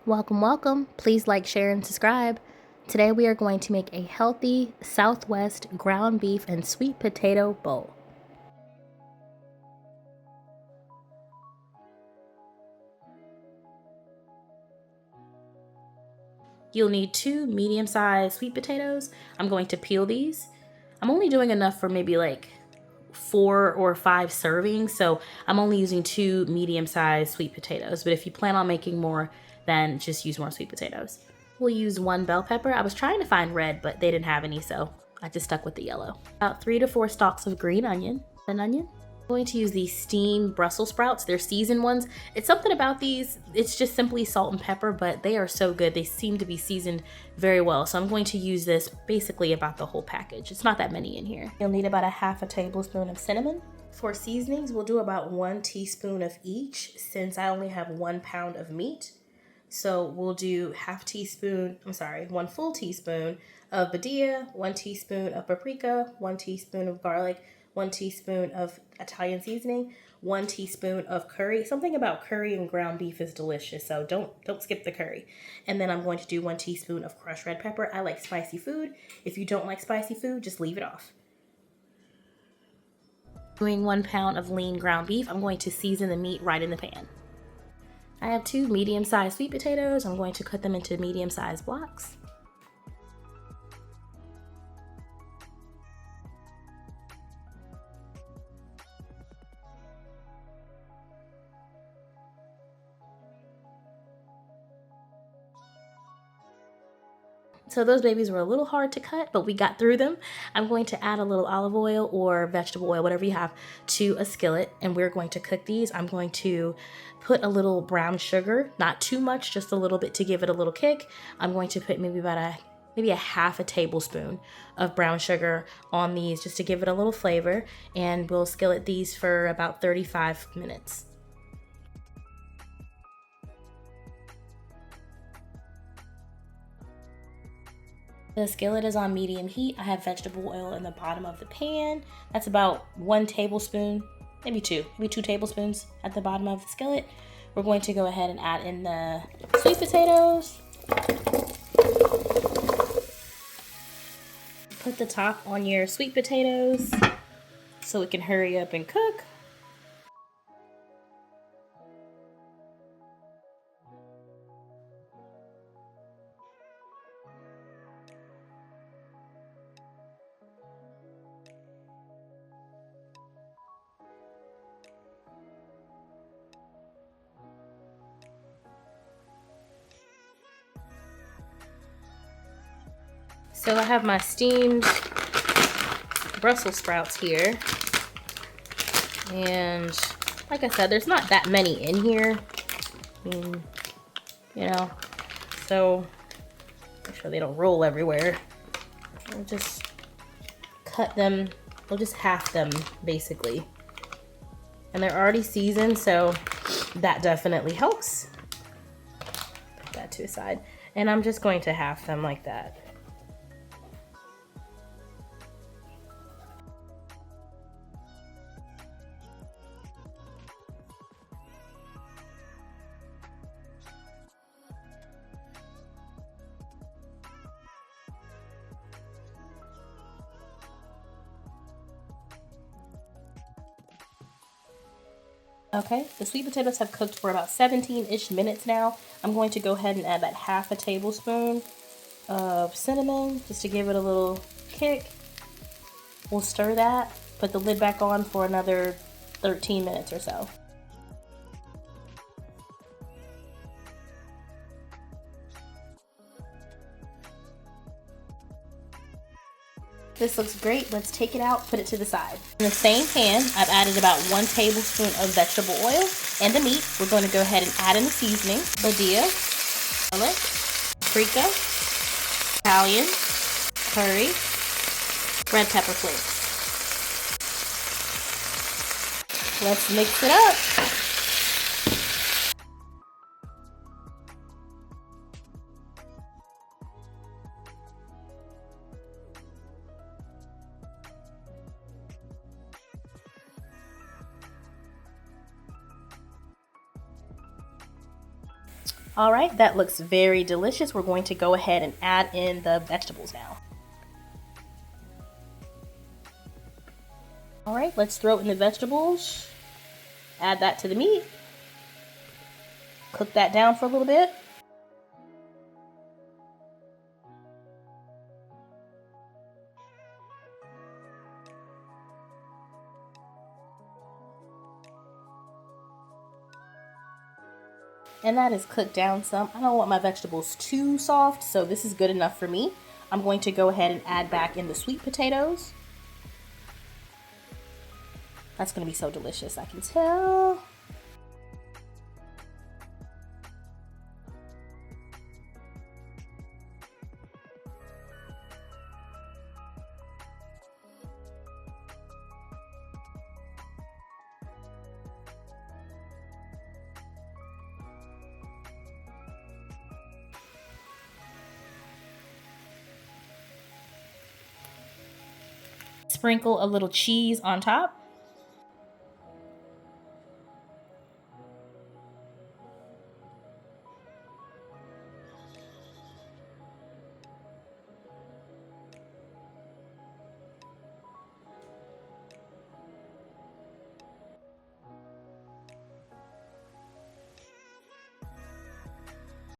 Welcome, welcome. Please like, share, and subscribe. Today we are going to make a healthy Southwest ground beef and sweet potato bowl. You'll need 2 medium-sized sweet potatoes. I'm going to peel these. I'm only doing enough for maybe like 4 or 5 servings, so I'm only using 2 medium-sized sweet potatoes. But if you plan on making more, then just use more sweet potatoes. We'll use 1 bell pepper. I was trying to find red, but they didn't have any, so I just stuck with the yellow. About 3 to 4 stalks of green onion. An onion. I'm going to use these steamed Brussels sprouts. They're seasoned ones. It's something about these, it's just simply salt and pepper, but they are so good. They seem to be seasoned very well. So I'm going to use this basically about the whole package. It's not that many in here. You'll need about a half a tablespoon of cinnamon. For seasonings, we'll do about 1 teaspoon of each since I only have 1 pound of meat. So we'll do 1 full teaspoon of Badia, 1 teaspoon of paprika, 1 teaspoon of garlic, 1 teaspoon of Italian seasoning, 1 teaspoon of curry. Something about curry and ground beef is delicious, so don't skip the curry. And then I'm going to do 1 teaspoon of crushed red pepper. I like spicy food. If you don't like spicy food, just leave it off. Doing 1 pound of lean ground beef, I'm going to season the meat right in the pan. I have 2 medium-sized sweet potatoes. I'm going to cut them into medium-sized blocks. So those babies were a little hard to cut, but we got through them. I'm going to add a little olive oil or vegetable oil, whatever you have, to a skillet, and we're going to cook these. I'm going to put a little brown sugar, not too much, just a little bit to give it a little kick. I'm going to put maybe a half a tablespoon of brown sugar on these just to give it a little flavor, and we'll skillet these for about 35 minutes. The skillet is on medium heat. I have vegetable oil in the bottom of the pan. That's about 1 tablespoon, maybe 2 tablespoons at the bottom of the skillet. We're going to go ahead and add in the sweet potatoes. Put the top on your sweet potatoes so it can hurry up and cook. So I have my steamed Brussels sprouts here. And like I said, there's not that many in here. I mean, you know, so make sure they don't roll everywhere. We'll just cut them, we'll just half them basically. And they're already seasoned, so that definitely helps. Put that to the side. And I'm just going to half them like that. Okay, the sweet potatoes have cooked for about 17-ish minutes now. I'm going to go ahead and add that half a tablespoon of cinnamon just to give it a little kick. We'll stir that, put the lid back on for another 13 minutes or so. This looks great. Let's take it out, put it to the side. In the same pan, I've added about 1 tablespoon of vegetable oil and the meat. We're going to go ahead and add in the seasoning. Badia, garlic, paprika, Italian, curry, red pepper flakes. Let's mix it up. All right, that looks very delicious. We're going to go ahead and add in the vegetables now. All right, let's throw in the vegetables. Add that to the meat. Cook that down for a little bit. And that is cooked down some. I don't want my vegetables too soft, so this is good enough for me. I'm going to go ahead and add back in the sweet potatoes. That's going to be so delicious, I can tell. Sprinkle a little cheese on top.